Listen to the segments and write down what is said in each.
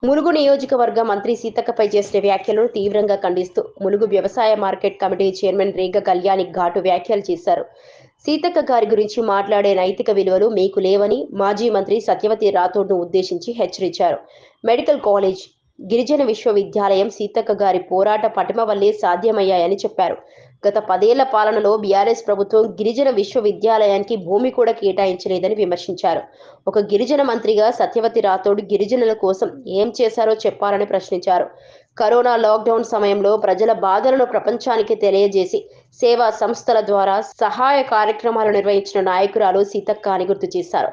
ములుగు నియోజకవర్గ మంత్రి సీతక్కపై చేసిన వ్యాఖ్యలను తీవ్రంగా ఖండిస్తూ ములుగు వ్యవసాయ మార్కెట్ కమిటీ చైర్మన్ రేగ కళ్యాణి ఘాటు వ్యాఖ్యలు చేశారు. సీతక్క గారి గురించి మాట్లాడే నైతిక విలువలు మీకు లేవని మాజీ మంత్రి సత్యవతి రాథోడ్ను ఉద్దేశించి హెచ్చరించారు. మెడికల్ కాలేజ్, గిరిజన విశ్వవిద్యాలయం సీతక్క గారి పోరాట పటిమ వల్లే సాధ్యమయ్యాయని చెప్పారు. గత 10 ఏళ్ల పాలనలో బీఆర్ఎస్ ప్రభుత్వం గిరిజన విశ్వవిద్యాలయానికి భూమి కూడా కేటాయించలేదని విమర్శించారు. ఒక గిరిజన మంత్రిగా సత్యవతి రాథోడ్ గిరిజనుల కోసం ఏం చేశారో చెప్పాలని ప్రశ్నించారు. కరోనా లాక్డౌన్ సమయంలో ప్రజల బాధలను ప్రపంచానికి తెలియజేసి సేవా సంస్థల ద్వారా సహాయ కార్యక్రమాలు నిర్వహించిన నాయకురాలు సీతక్క అని గుర్తు చేశారు.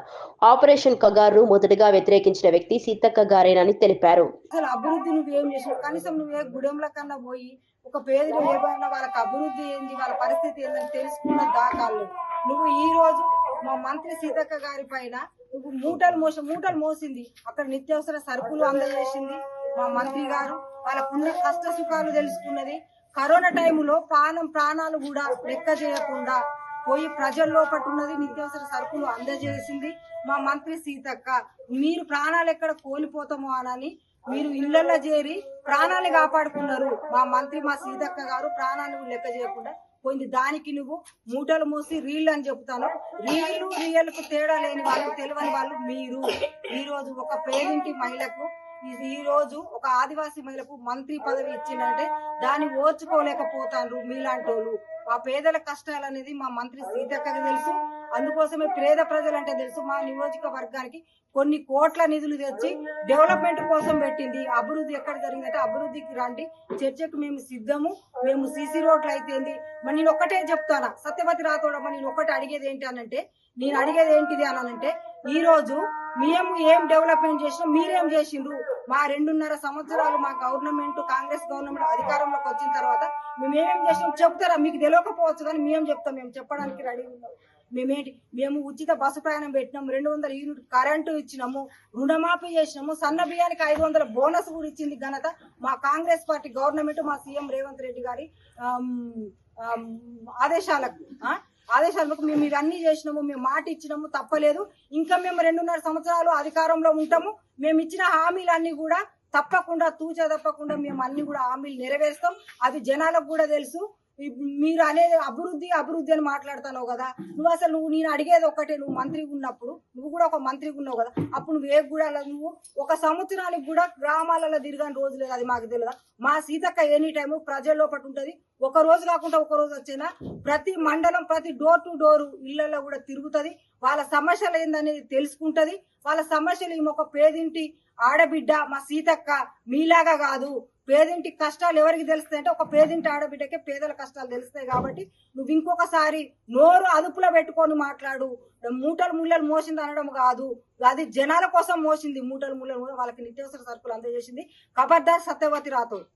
ఆపరేషన్ కగారు మొదటగా వ్యతిరేకించిన వ్యక్తి సీతక్క గారేనని తెలిపారు. అసలు అభివృద్ధి నువ్వేం చేసావు? కనీసం నువ్వే గుడెంల కన్నా పోయి ఒక పేదలు ఏమైనా వాళ్ళకి అభివృద్ధి ఏంది, వాళ్ళ పరిస్థితి ఏందని తెలుసుకున్న దాఖలు నువ్వు ఈ రోజు మా మంత్రి సీతక్క గారి పైన నువ్వు మూటలు మోసింది. అక్కడ నిత్యావసర సరుకులు అందజేసింది మా మంత్రి గారు. వాళ్ళకున్న కష్ట సుఖాలు తెలుసుకున్నది. కరోనా టైంలో ప్రాణాలు కూడా లెక్క చేయకుండా పోయి ప్రజల్లో పట్టున్నది. నిత్యావసర సరుకులు అందజేసింది మా మంత్రి సీతక్క. మీరు ప్రాణాలు ఎక్కడ కోల్పోతామో అని మీరు ఇళ్లలో చేరి ప్రాణాలు కాపాడుకున్నారు. మా మంత్రి మా సీతక్క గారు ప్రాణాలు లెక్క చేయకుండా పోయింది. దానికి నువ్వు మూటలు మోసి రీళ్ళు అని చెప్తాను. రియల్కు తేడా లేని వాళ్ళు, తెలియని వాళ్ళు మీరు. ఈ రోజు ఒక పేరింటి మహిళకు, ఈ రోజు ఒక ఆదివాసీ మహిళకు మంత్రి పదవి ఇచ్చిందంటే దాన్ని ఓర్చుకోలేకపోతారు మీలాంటి వాళ్ళు. మా పేదల కష్టాలు అనేది మా మంత్రి సీతక్కకి తెలుసు. అందుకోసమే పేద ప్రజలంటే తెలుసు. మా నియోజకవర్గానికి కొన్ని కోట్ల నిధులు తెచ్చి డెవలప్మెంట్ కోసం పెట్టింది. అభివృద్ధి ఎక్కడ జరిగిందంటే అభివృద్ధికి రండి, చర్చకు మేము సిద్ధము. మేము సీసీ రోడ్లు అయితేంది. మరి నేను ఒక్కటే చెప్తానా, సత్యవతి రాథోడమ్మ, నేను ఒక్కటే అడిగేది ఏంటి అనంటే, నేను అడిగేది ఏంటిది అనంటే, ఈ రోజు మేము ఏం డెవలప్మెంట్ చేసినా మీరేం చేసిండ్రు? మా 2.5 సంవత్సరాలు మా గవర్నమెంట్, కాంగ్రెస్ గవర్నమెంట్ అధికారంలోకి వచ్చిన తర్వాత మేమేం చేసినాం చెప్తారా? మీకు తెలియకపోవచ్చు కానీ మేము చెప్తాం. మేము చెప్పడానికి రెడీ ఉన్నాం. మేము ఉచిత బస్సు ప్రయాణం పెట్టినాము, 200 యూనిట్ కరెంటు ఇచ్చినాము, రుణమాఫీ చేసినాము, సన్న బియ్యానికి 500 బోనస్ కూడా ఇచ్చింది ఘనత మా కాంగ్రెస్ పార్టీ గవర్నమెంట్, మా సీఎం రేవంత్ రెడ్డి గారి ఆదేశాలకు మేము ఇవన్నీ చేసినాము. మేము మాట ఇచ్చినాము, తప్పలేదు. ఇంకా మేము 2.5 సంవత్సరాలు అధికారంలో ఉంటాము. మేము ఇచ్చిన హామీలన్నీ కూడా తప్పకుండా తప్పకుండా మేము అన్ని కూడా హామీలు నెరవేరుస్తాం. అది జనాలకు కూడా తెలుసు. మీరు అనేది అభివృద్ధి అని మాట్లాడుతున్నావు కదా. నేను అడిగేది ఒకటే, నువ్వు మంత్రిగా ఉన్నప్పుడు, నువ్వు కూడా ఒక మంత్రిగా ఉన్నావు కదా, అప్పుడు నువ్వు ఏ కూడా నువ్వు ఒక సంవత్సరానికి కూడా గ్రామాలలో తిరగని రోజు లేదు. అది మాకు తెలియదా? మా సీతక్క ఎనీ టైము ప్రజల్లో పట్టు ఉంటది. ఒక రోజు కాకుండా ఒక రోజు వచ్చినా ప్రతి మండలం, ప్రతి డోర్ టు డోర్ ఇళ్లలో కూడా తిరుగుతుంది. వాళ్ళ సమస్యలు ఏందనేది తెలుసుకుంటది. వాళ్ళ సమస్యలు ఈమె ఒక పేదింటి ఆడబిడ్డ మా సీతక్క, మీలాగా కాదు. పేదింటి కష్టాలు ఎవరికి తెలుస్తాయి అంటే ఒక పేదింటి ఆడబిడ్డకే పేదల కష్టాలు తెలుస్తాయి. కాబట్టి నువ్వు ఇంకొకసారి నోరు అదుపులో పెట్టుకొని మాట్లాడు. మూటలు మోసింది అనడం కాదు, అది జనాల కోసం మోసింది. మూటలు వాళ్ళకి నిత్యావసర సరుకులు అందజేసింది. ఖబర్దార్ సత్యవతి రాథోడ్.